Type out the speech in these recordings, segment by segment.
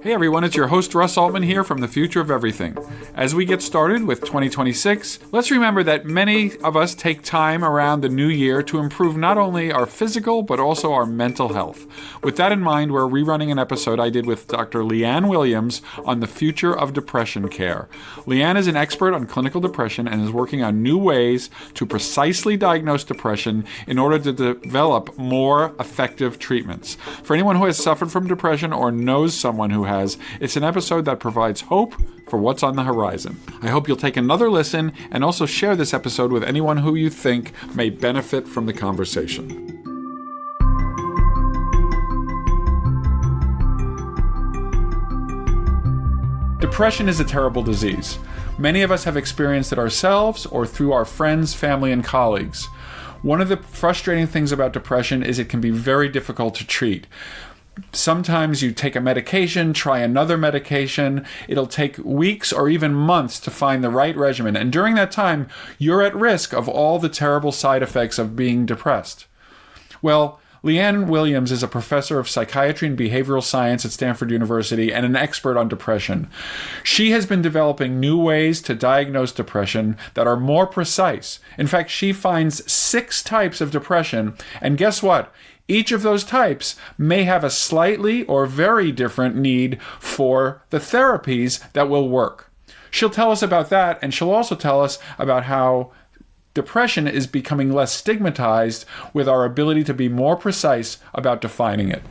Hey everyone, it's your host Russ Altman here from The Future of Everything. As we get started with 2026, let's remember that many of us take time around the new year to improve not only our physical but also our mental health. With that in mind, we're rerunning an episode I did with Dr. Leanne Williams on the future of depression care. Leanne is an expert on clinical depression and is working on new ways to precisely diagnose depression in order to develop more effective treatments. For anyone who has suffered from depression or knows someone who has, it's an episode that provides hope for what's on the horizon. I hope you'll take another listen and also share this episode with anyone who you think may benefit from the conversation. Depression is a terrible disease. Many of us have experienced it ourselves or through our friends, family, and colleagues. One of the frustrating things about depression is it can be very difficult to treat. Sometimes you take a medication, try another medication. It'll take weeks or even months to find the right regimen. And during that time, you're at risk of all the terrible side effects of being depressed. Well, Leanne Williams is a professor of psychiatry and behavioral science at Stanford University and an expert on depression. She has been developing new ways to diagnose depression that are more precise. In fact, she finds 6 types of depression, and guess what? Each of those types may have a slightly or very different need for the therapies that will work. She'll tell us about that, and she'll also tell us about how depression is becoming less stigmatized with our ability to be more precise about defining it.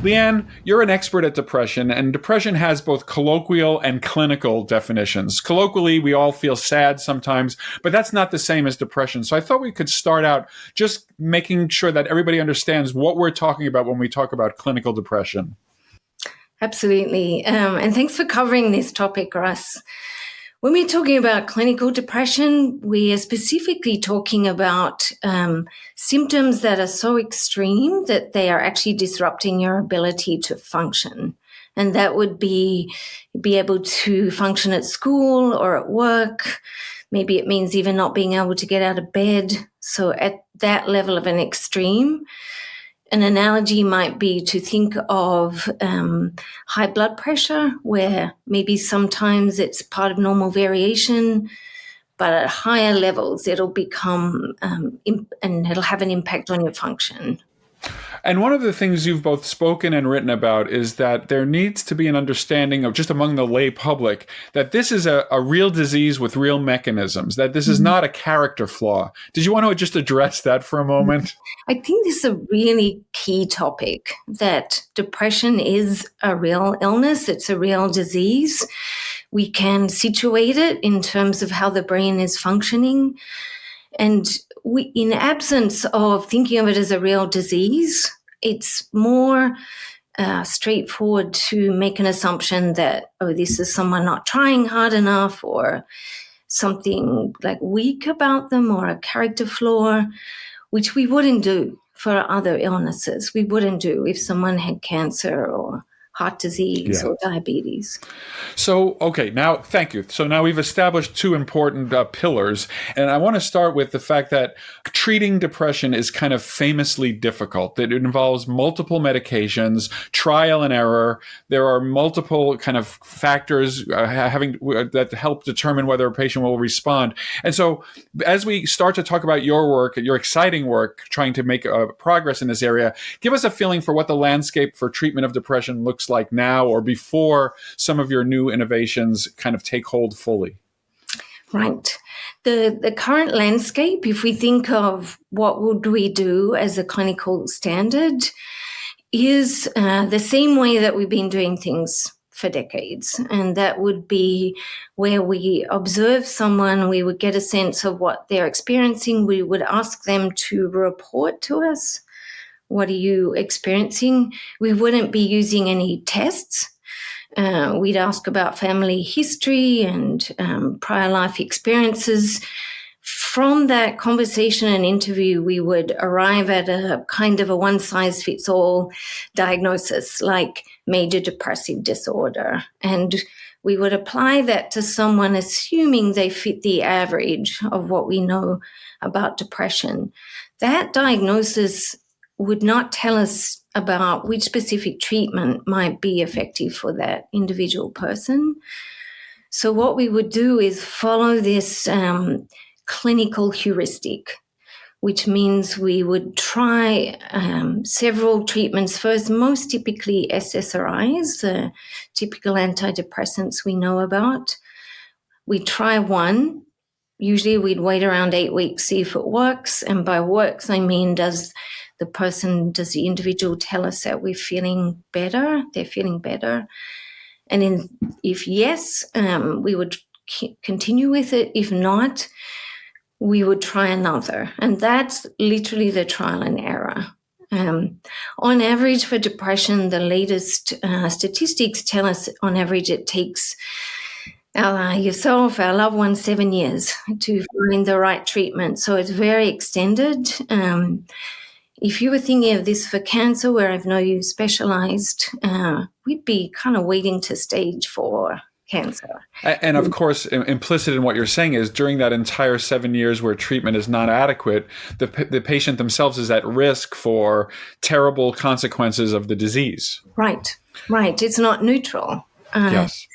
Leanne, you're an expert at depression, and depression has both colloquial and clinical definitions. Colloquially, we all feel sad sometimes, but that's not the same as depression. So I thought we could start out just making sure that everybody understands what we're talking about when we talk about clinical depression. Absolutely. And thanks for covering this topic, Russ. When we're talking about clinical depression, we are specifically talking about symptoms that are so extreme that they are actually disrupting your ability to function. And that would be able to function at school or at work. Maybe it means even not being able to get out of bed. So at that level of an extreme, an analogy might be to think of high blood pressure, where maybe sometimes it's part of normal variation, but at higher levels, it'll become, and it'll have an impact on your function. And one of the things you've both spoken and written about is that there needs to be an understanding of just among the lay public that this is a real disease with real mechanisms, that this is not a character flaw. Did you want to just address that for a moment? I think this is a really key topic, that depression is a real illness. It's a real disease. We can situate it in terms of how the brain is functioning. And in absence of thinking of it as a real disease, it's more straightforward to make an assumption that, oh, this is someone not trying hard enough, or something like weak about them, or a character flaw, which we wouldn't do for other illnesses. We wouldn't do if someone had cancer or heart disease or diabetes. So, okay, now, thank you. So now we've established 2 important pillars, and I want to start with the fact that treating depression is kind of famously difficult. It involves multiple medications, trial and error. There are multiple kind of factors that help determine whether a patient will respond. And so as we start to talk about your work, your exciting work, trying to make progress in this area, give us a feeling for what the landscape for treatment of depression looks like now or before some of your new innovations kind of take hold fully. Right. The current landscape, if we think of what would we do as a clinical standard, is the same way that we've been doing things for decades. And that would be where we observe someone, we would get a sense of what they're experiencing, we would ask them to report to us. What are you experiencing? We wouldn't be using any tests. We'd ask about family history and prior life experiences. From that conversation and interview, we would arrive at a kind of a one-size-fits-all diagnosis, like major depressive disorder. And we would apply that to someone assuming they fit the average of what we know about depression. That diagnosis would not tell us about which specific treatment might be effective for that individual person. So what we would do is follow this clinical heuristic, which means we would try several treatments first, most typically SSRIs, the typical antidepressants we know about. We try one. Usually we'd wait around 8 weeks, see if it works. And by works, I mean, does the individual tell us that we're feeling better? They're feeling better. And if yes, we would continue with it. If not, we would try another. And that's literally the trial and error. On average for depression, the latest statistics tell us on average it takes yourself, our loved ones, 7 years to find the right treatment. So it's very extended. If you were thinking of this for cancer, where I know you specialized, we'd be kind of waiting to stage 4 cancer. And of course, implicit in what you're saying is during that entire 7 years where treatment is not adequate, the patient themselves is at risk for terrible consequences of the disease. Right. It's not neutral. Yes.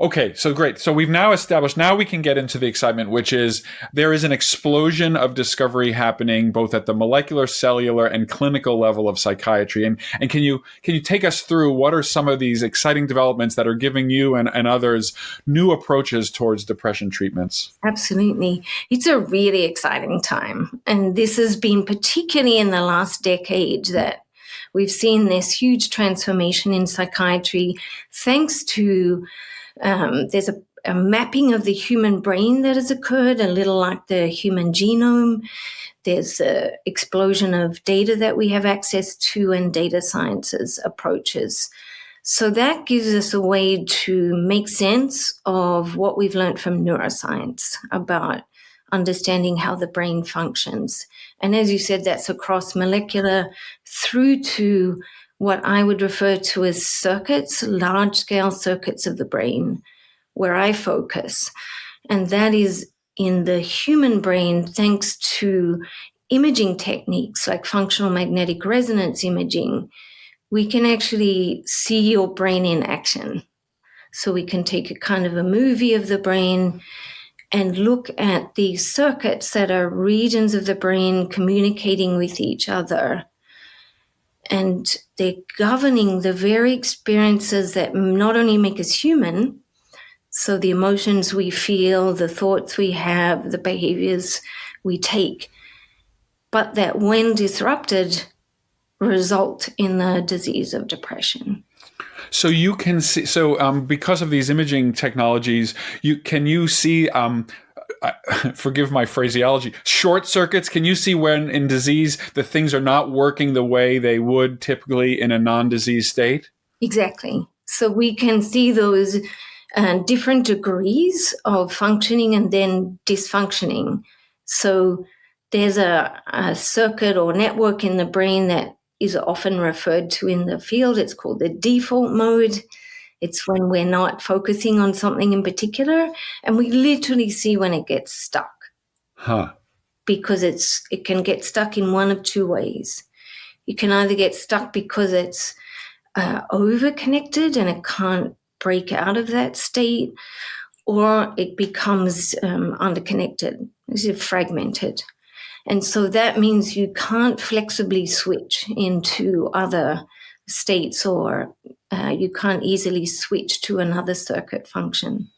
Okay, so great. So we've now established, now we can get into the excitement, which is there is an explosion of discovery happening both at the molecular, cellular, and clinical level of psychiatry. And can you take us through what are some of these exciting developments that are giving you and others new approaches towards depression treatments? Absolutely. It's a really exciting time. And this has been particularly in the last decade that we've seen this huge transformation in psychiatry thanks to there's a mapping of the human brain that has occurred, a little like the human genome. There's an explosion of data that we have access to and data sciences approaches. So that gives us a way to make sense of what we've learned from neuroscience about understanding how the brain functions. And as you said, that's across molecular through to what I would refer to as circuits, large-scale circuits of the brain, where I focus. And that is in the human brain, thanks to imaging techniques like functional magnetic resonance imaging, we can actually see your brain in action. So we can take a kind of a movie of the brain and look at these circuits that are regions of the brain communicating with each other. And they're governing the very experiences that not only make us human, so the emotions we feel, the thoughts we have, the behaviors we take, but that when disrupted, result in the disease of depression. So you can see, because of these imaging technologies, can you see, forgive my phraseology, short circuits? Can you see when in disease the things are not working the way they would typically in a non-disease state? Exactly. So we can see those different degrees of functioning and then dysfunctioning. So there's a circuit or network in the brain that is often referred to in the field. It's called the default mode. It's when we're not focusing on something in particular, and we literally see when it gets stuck. Because it can get stuck in one of two ways. You can either get stuck because it's over-connected and it can't break out of that state, or it becomes underconnected, it's fragmented. And so that means you can't flexibly switch into other states, or you can't easily switch to another circuit function.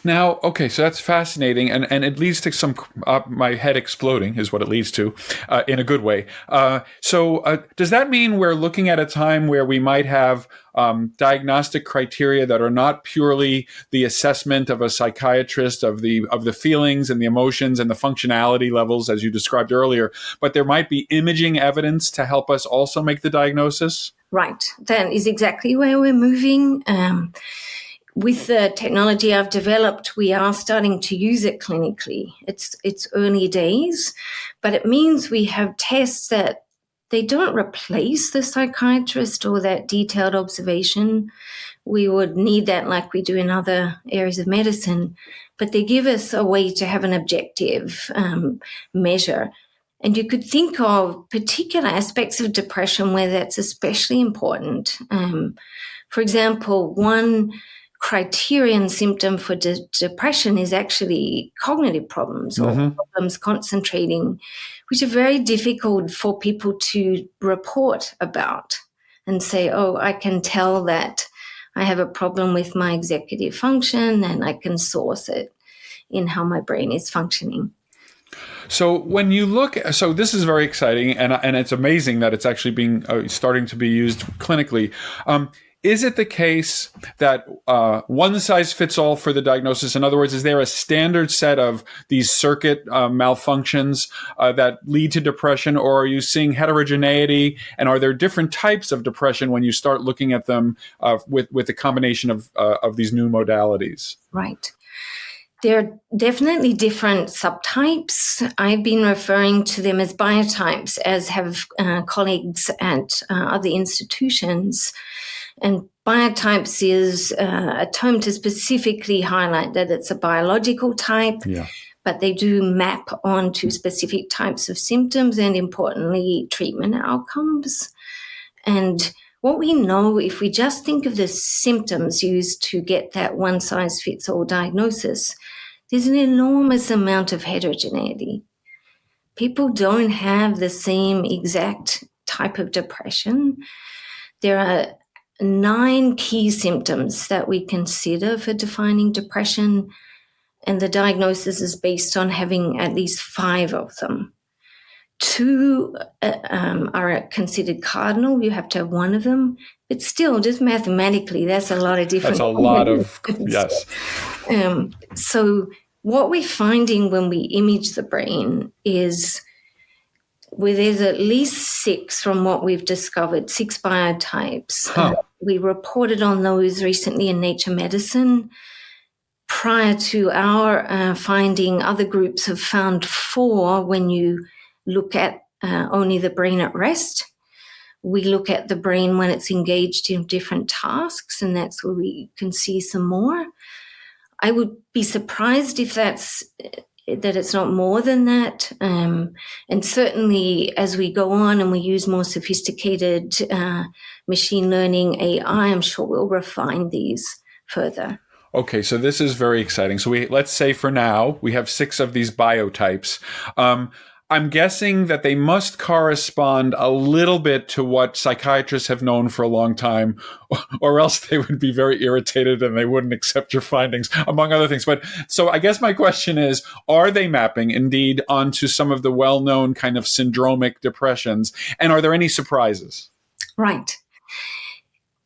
Now, okay, so that's fascinating, and it leads to some my head exploding is what it leads to, in a good way. So does that mean we're looking at a time where we might have diagnostic criteria that are not purely the assessment of a psychiatrist of the feelings and the emotions and the functionality levels as you described earlier, but there might be imaging evidence to help us also make the diagnosis? Right, that is exactly where we're moving. With the technology I've developed, we are starting to use it clinically. It's early days, but it means we have tests that they don't replace the psychiatrist or that detailed observation. We would need that like we do in other areas of medicine, but they give us a way to have an objective measure. And you could think of particular aspects of depression where that's especially important. For example, one criterion symptom for depression is actually cognitive problems or problems concentrating, which are very difficult for people to report about and say, oh, I can tell that I have a problem with my executive function and I can source it in how my brain is functioning. So when you look, so this is very exciting, and it's amazing that it's actually being starting to be used clinically. Is it the case that one size fits all for the diagnosis? In other words, is there a standard set of these circuit malfunctions that lead to depression, or are you seeing heterogeneity? And are there different types of depression when you start looking at them with the combination of these new modalities? Right. There are definitely different subtypes. I've been referring to them as biotypes, as have colleagues at other institutions. And biotypes is a term to specifically highlight that it's a biological type, but they do map onto specific types of symptoms and, importantly, treatment outcomes. And what we know, if we just think of the symptoms used to get that one-size-fits-all diagnosis, there's an enormous amount of heterogeneity. People don't have the same exact type of depression. There are 9 key symptoms that we consider for defining depression, and the diagnosis is based on having at least 5 of them. 2 are considered cardinal. You have to have 1 of them, but still, just mathematically, that's a lot of different. That's a lot of, yes. So what we're finding when we image the brain is where there's at least 6 from what we've discovered, 6 biotypes. We reported on those recently in Nature Medicine. Prior to our finding, other groups have found 4 when you look at only the brain at rest. We look at the brain when it's engaged in different tasks, and that's where we can see some more. I would be surprised if that it's not more than that. And certainly as we go on and we use more sophisticated machine learning AI, I'm sure we'll refine these further. Okay, so this is very exciting. So let's say for now we have 6 of these biotypes. I'm guessing that they must correspond a little bit to what psychiatrists have known for a long time, or else they would be very irritated and they wouldn't accept your findings, among other things. But so I guess my question is, are they mapping indeed onto some of the well-known kind of syndromic depressions? And are there any surprises? Right.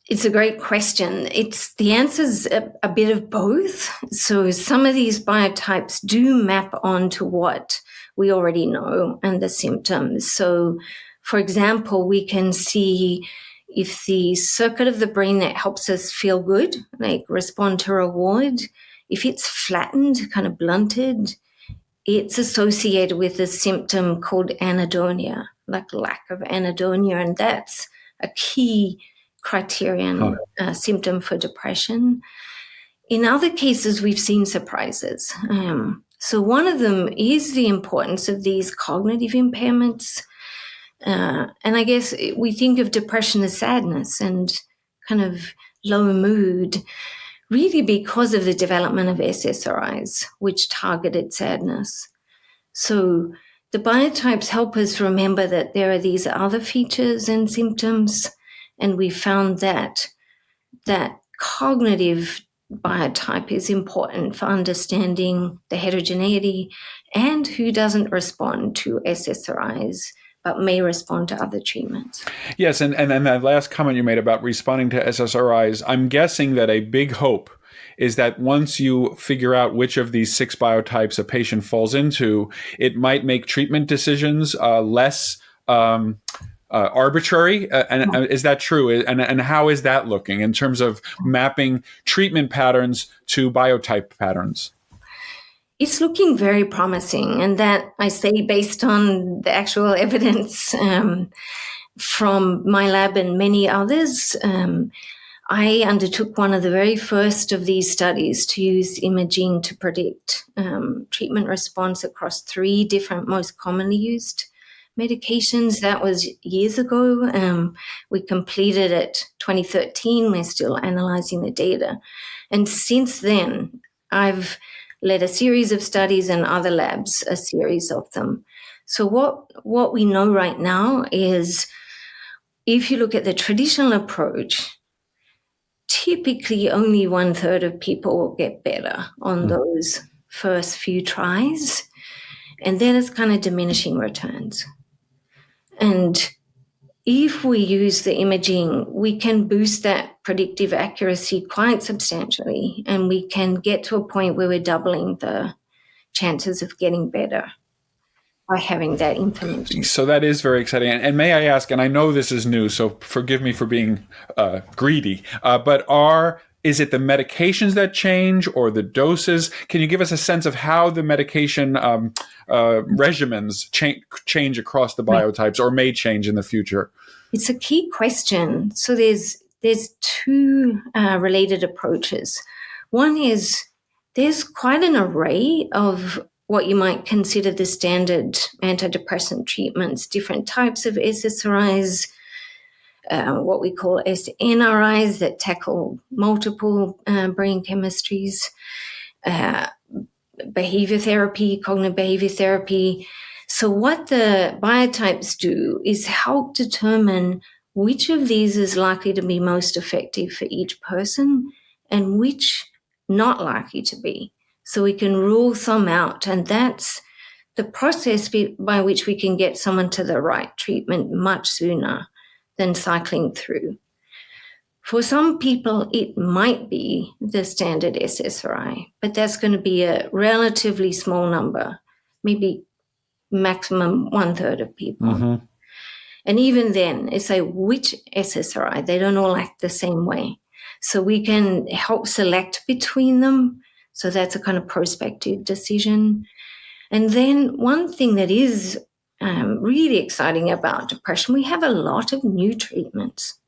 It's a great question. The answer's a bit of both. So some of these biotypes do map onto what we already know and the symptoms. So, for example, we can see if the circuit of the brain that helps us feel good, like respond to reward, if it's flattened, kind of blunted, it's associated with a symptom called anhedonia, like lack of anhedonia, and that's a key criterion symptom for depression. In other cases, we've seen surprises. So one of them is the importance of these cognitive impairments. And I guess we think of depression as sadness and kind of low mood, really because of the development of SSRIs, which targeted sadness. So the biotypes help us remember that there are these other features and symptoms, and we found that cognitive biotype is important for understanding the heterogeneity and who doesn't respond to SSRIs but may respond to other treatments. Yes, and then that last comment you made about responding to SSRIs, I'm guessing that a big hope is that once you figure out which of these 6 biotypes a patient falls into, it might make treatment decisions less arbitrary, and is that true? And how is that looking in terms of mapping treatment patterns to biotype patterns? It's looking very promising, and that I say based on the actual evidence from my lab and many others. I undertook one of the very first of these studies to use imaging to predict treatment response across 3 different most commonly used medications. That was years ago. We completed it 2013. We're still analyzing the data. And since then, I've led a series of studies and other labs, a series of them. So what we know right now is if you look at the traditional approach, typically only 1/3 of people will get better on those first few tries. And then it's kind of diminishing returns. And if we use the imaging, we can boost that predictive accuracy quite substantially, and we can get to a point where we're doubling the chances of getting better by having that information. So that is very exciting. And may I ask, and I know this is new, so forgive me for being greedy, but is it the medications that change or the doses? Can you give us a sense of how the medication regimens change across the biotypes or may change in the future? It's a key question. So there's two related approaches. One is there's quite an array of what you might consider the standard antidepressant treatments, different types of SSRIs, what we call SNRIs that tackle multiple brain chemistries, behavior therapy, cognitive behavior therapy. So what the biotypes do is help determine which of these is likely to be most effective for each person and which not likely to be. So we can rule some out, and that's the process by which we can get someone to the right treatment much sooner than cycling through. For some people, it might be the standard SSRI, but that's going to be a relatively small number, maybe maximum 1/3 of people. Mm-hmm. And even then, it's like which SSRI, they don't all act the same way. So we can help select between them. So that's a kind of prospective decision. And then one thing that is really exciting about depression, we have a lot of new treatments.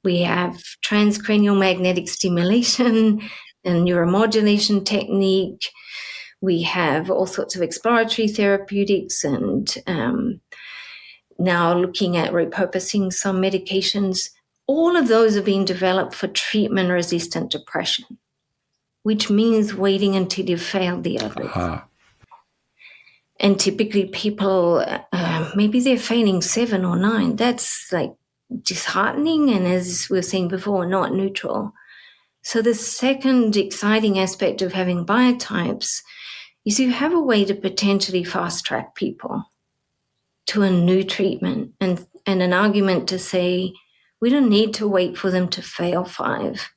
We have transcranial magnetic stimulation and neuromodulation technique. We have all sorts of exploratory therapeutics and now looking at repurposing some medications. All of those are being developed for treatment-resistant depression, which means waiting until you've failed the others. Uh-huh. And typically people, maybe they're failing 7 or 9. That's like disheartening and, as we were saying before, not neutral. So the second exciting aspect of having biotypes is you have a way to potentially fast-track people to a new treatment and an argument to say, we don't need to wait for them to fail 5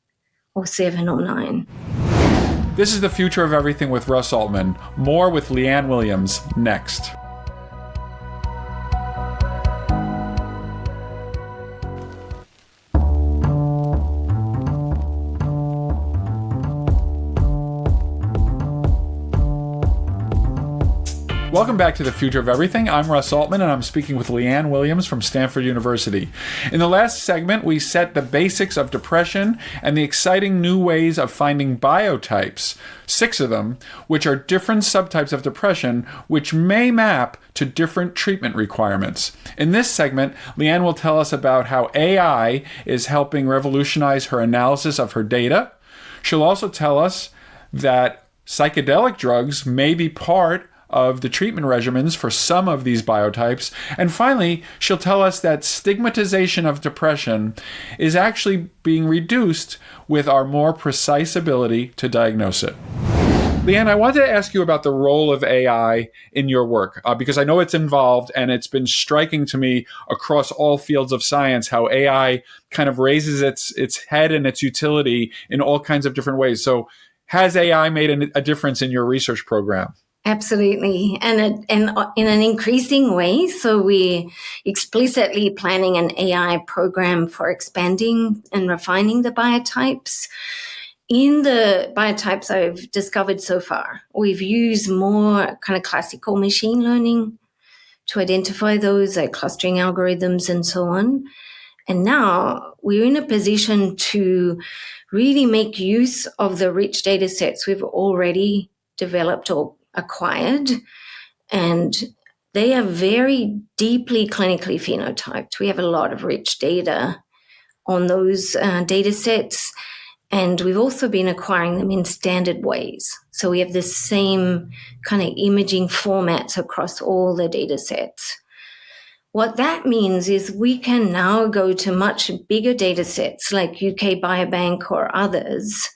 or 7 or 9. This is The Future of Everything with Russ Altman. More with Leanne Williams next. Welcome back to The Future of Everything. I'm Russ Altman, and I'm speaking with Leanne Williams from Stanford University. In the last segment, we set the basics of depression and the exciting new ways of finding biotypes, 6 of them, which are different subtypes of depression, which may map to different treatment requirements. In this segment, Leanne will tell us about how AI is helping revolutionize her analysis of her data. She'll also tell us that psychedelic drugs may be part of the treatment regimens for some of these biotypes. And finally, she'll tell us that stigmatization of depression is actually being reduced with our more precise ability to diagnose it. Leanne, I wanted to ask you about the role of AI in your work, because I know it's involved, and it's been striking to me across all fields of science how AI kind of raises its head and its utility in all kinds of different ways. So has AI made a difference in your research program? Absolutely, and in an increasing way. So we're explicitly planning an AI program for expanding and refining the biotypes. In the biotypes I've discovered so far, we've used more kind of classical machine learning to identify those, like clustering algorithms and so on. And now we're in a position to really make use of the rich data sets we've already developed or acquired and They are very deeply clinically phenotyped. We have a lot of rich data on those data sets, and we've also been acquiring them in standard ways. So we have the same kind of imaging formats across all the data sets. What that means is we can now go to much bigger data sets like UK Biobank or others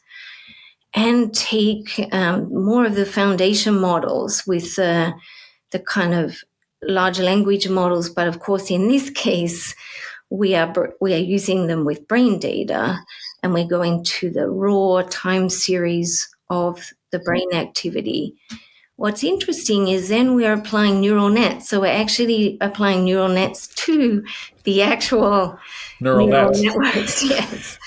and take more of the foundation models with the kind of large language models. But of course, in this case, we are using them with brain data, and we're going to the raw time series of the brain activity. What's interesting is then we are applying neural nets. So we're actually applying neural nets to the actual Neural nets. networks, yes.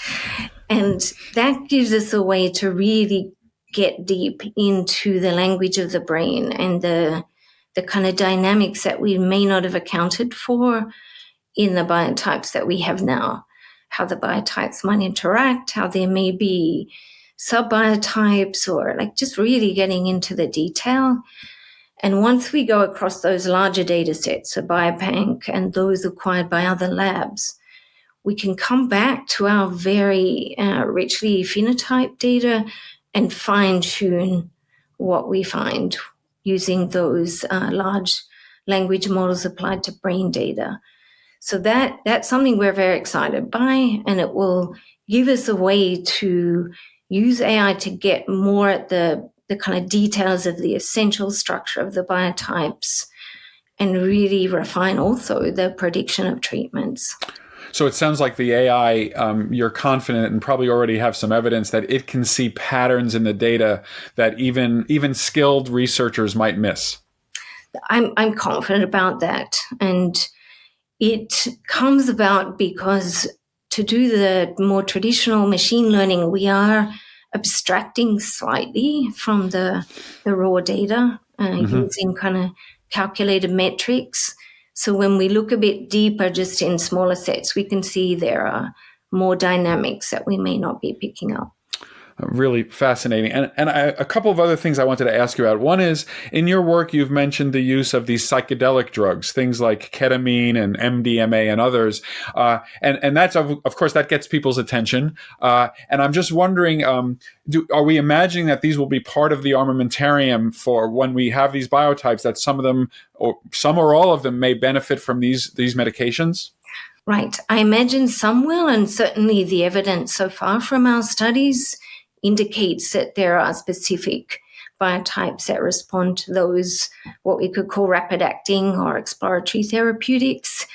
And that gives us a way to really get deep into the language of the brain and the kind of dynamics that we may not have accounted for in the biotypes that we have now, how the biotypes might interact, how there may be subbiotypes, or like just really getting into the detail. And once we go across those larger data sets, so Biobank and those acquired by other labs, we can come back to our very richly phenotyped data and fine-tune what we find using those large language models applied to brain data. So that's something we're very excited by, and it will give us a way to use AI to get more at the kind of details of the essential structure of the biotypes and really refine also the prediction of treatments. So it sounds like the AI, you're confident and probably already have some evidence that it can see patterns in the data that even skilled researchers might miss. I'm confident about that. And it comes about because to do the more traditional machine learning, we are abstracting slightly from the raw data using kind of calculated metrics. So when we look a bit deeper just in smaller sets, we can see there are more dynamics that we may not be picking up. Really fascinating. And a couple of other things I wanted to ask you about. One is, in your work, you've mentioned the use of these psychedelic drugs, things like ketamine and MDMA and others. And that's, of course, that gets people's attention. And I'm just wondering, are we imagining that these will be part of the armamentarium for when we have these biotypes, that some of them, or some or all of them, may benefit from these medications? Right. I imagine some will, and certainly the evidence so far from our studies indicates that there are specific biotypes that respond to those, what we could call rapid acting or exploratory therapeutics.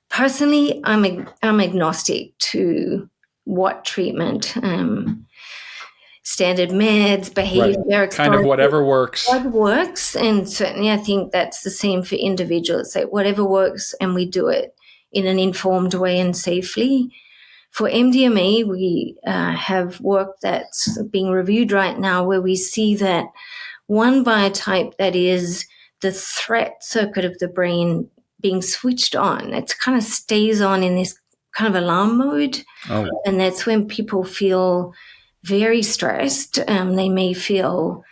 Personally, I'm agnostic to what treatment, standard meds, behavior, right. Kind of whatever works. What works, and certainly I think that's the same for individuals. That whatever works, and we do it in an informed way and safely. For MDMA, we have work that's being reviewed right now where we see that one biotype that is the threat circuit of the brain being switched on, it kind of stays on in this kind of alarm mode. Oh. And that's when people feel very stressed. They may feel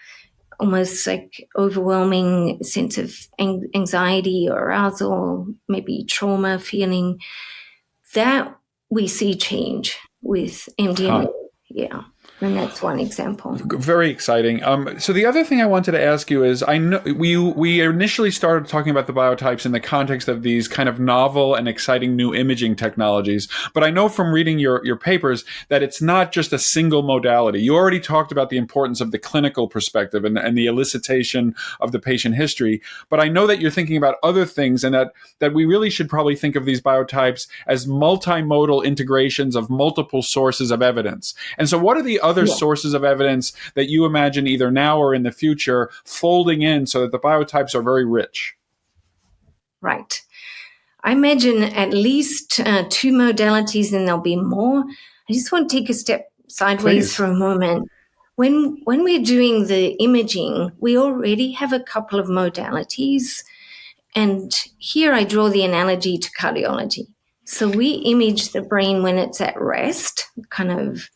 almost like overwhelming sense of anxiety or arousal, maybe trauma feeling. That we see change with MDMA. Yeah. And that's one example. Very exciting. So the other thing I wanted to ask you is, I know we initially started talking about the biotypes in the context of these kind of novel and exciting new imaging technologies. But I know from reading your papers that it's not just a single modality. You already talked about the importance of the clinical perspective and the elicitation of the patient history. But I know that you're thinking about other things, and that we really should probably think of these biotypes as multimodal integrations of multiple sources of evidence. And so what are the other sources of evidence that you imagine either now or in the future folding in so that the biotypes are very rich? Right. I imagine at least two modalities, and there'll be more. I just want to take a step sideways for a moment. When we're doing the imaging, we already have a couple of modalities. And here I draw the analogy to cardiology. So we image the brain when it's at rest, kind of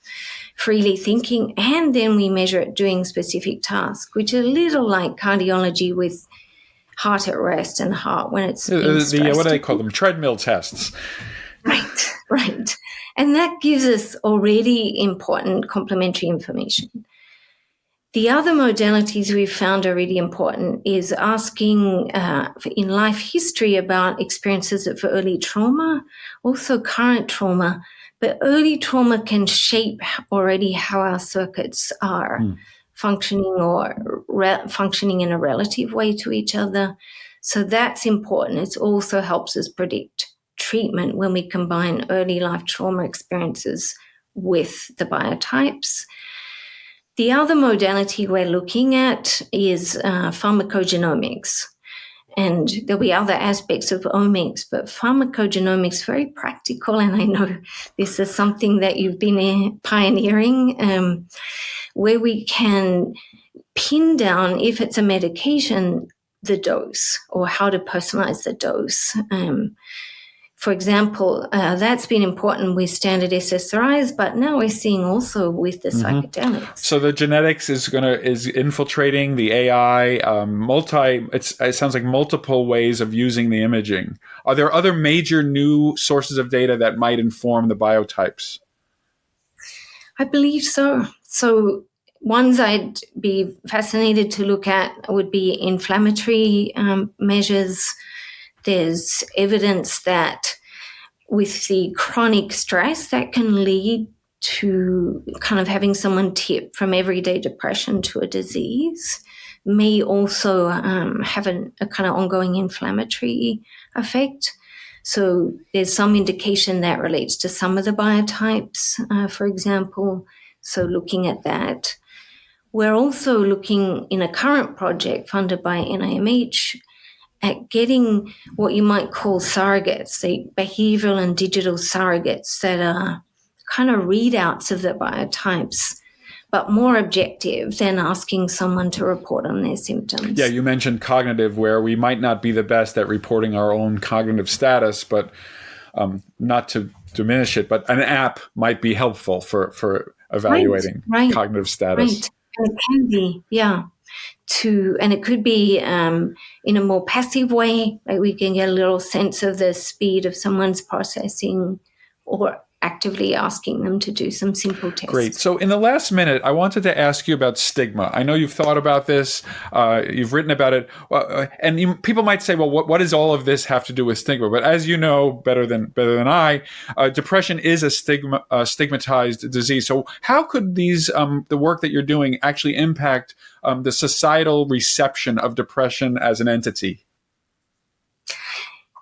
freely thinking, and then we measure it doing specific tasks, which are a little like cardiology with heart at rest and heart when it's What do they call them? Treadmill tests. Right. And that gives us already important complementary information. The other modalities we've found are really important is asking in life history about experiences of early trauma, also current trauma, but early trauma can shape already how our circuits are functioning or functioning in a relative way to each other. So that's important. It also helps us predict treatment when we combine early life trauma experiences with the biotypes. The other modality we're looking at is pharmacogenomics. And there'll be other aspects of omics, but pharmacogenomics is very practical. And I know this is something that you've been pioneering, where we can pin down, if it's a medication, the dose or how to personalize the dose. For example, that's been important with standard SSRIs, but now we're seeing also with the psychedelics. So the genetics is infiltrating the AI. It sounds like multiple ways of using the imaging. Are there other major new sources of data that might inform the biotypes? I believe so. So ones I'd be fascinated to look at would be inflammatory measures. There's evidence that with the chronic stress that can lead to kind of having someone tip from everyday depression to a disease may also have a kind of ongoing inflammatory effect. So there's some indication that relates to some of the biotypes, for example. So looking at that. We're also looking in a current project funded by NIMH at getting what you might call surrogates, the behavioral and digital surrogates that are kind of readouts of the biotypes, but more objective than asking someone to report on their symptoms. Yeah, you mentioned cognitive, where we might not be the best at reporting our own cognitive status, but not to diminish it, but an app might be helpful for evaluating cognitive status. Right, and it can be, yeah. And it could be in a more passive way, like we can get a little sense of the speed of someone's processing, or actively asking them to do some simple tests. Great. So in the last minute, I wanted to ask you about stigma. I know you've thought about this. You've written about it. And people might say, well, what does all of this have to do with stigma? But as you know better than I, depression is a stigmatized disease. So how could the work that you're doing actually impact the societal reception of depression as an entity?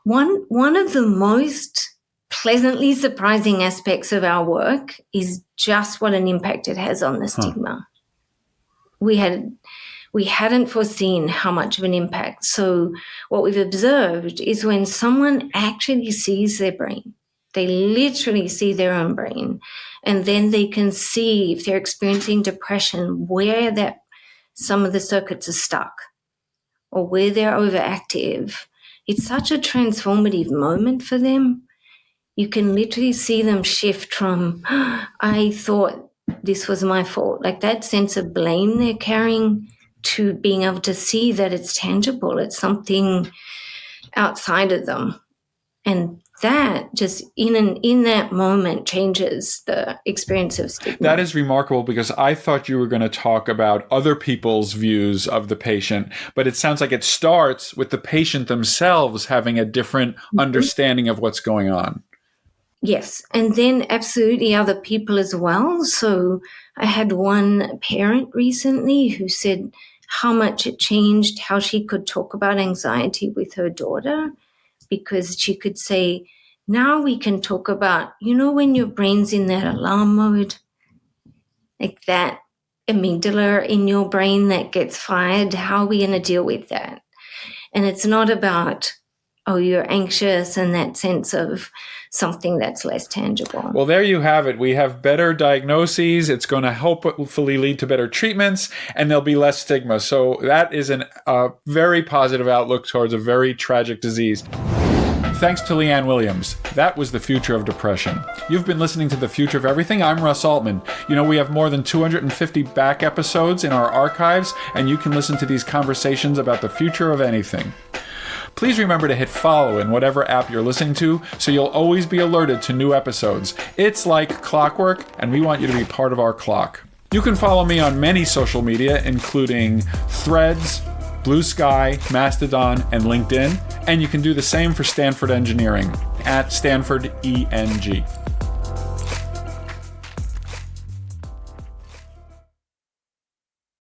One of the most pleasantly surprising aspects of our work is just what an impact it has on the stigma. We hadn't foreseen how much of an impact. So what we've observed is when someone actually sees their brain, they literally see their own brain, and then they can see if they're experiencing depression, where that some of the circuits are stuck or where they're overactive. It's such a transformative moment for them. You can literally see them shift from, I thought this was my fault, like that sense of blame they're carrying, to being able to see that it's tangible, it's something outside of them. And that just in that moment changes the experience of stigma. That is remarkable, because I thought you were going to talk about other people's views of the patient, but it sounds like it starts with the patient themselves having a different understanding of what's going on. Yes, and then absolutely other people as well. So I had one parent recently who said how much it changed how she could talk about anxiety with her daughter, because she could say, now we can talk about, when your brain's in that alarm mode, like that amygdala in your brain that gets fired, how are we going to deal with that? And it's not about, you're anxious and that sense of something that's less tangible. Well, there you have it. We have better diagnoses. It's going to hopefully lead to better treatments, and there'll be less stigma. So that is a very positive outlook towards a very tragic disease. Thanks to Leanne Williams. That was The Future of Depression. You've been listening to The Future of Everything. I'm Russ Altman. We have more than 250 back episodes in our archives, and you can listen to these conversations about the future of anything. Please remember to hit follow in whatever app you're listening to so you'll always be alerted to new episodes. It's like clockwork, and we want you to be part of our clock. You can follow me on many social media, including Threads, Blue Sky, Mastodon, and LinkedIn. And you can do the same for Stanford Engineering at Stanford ENG.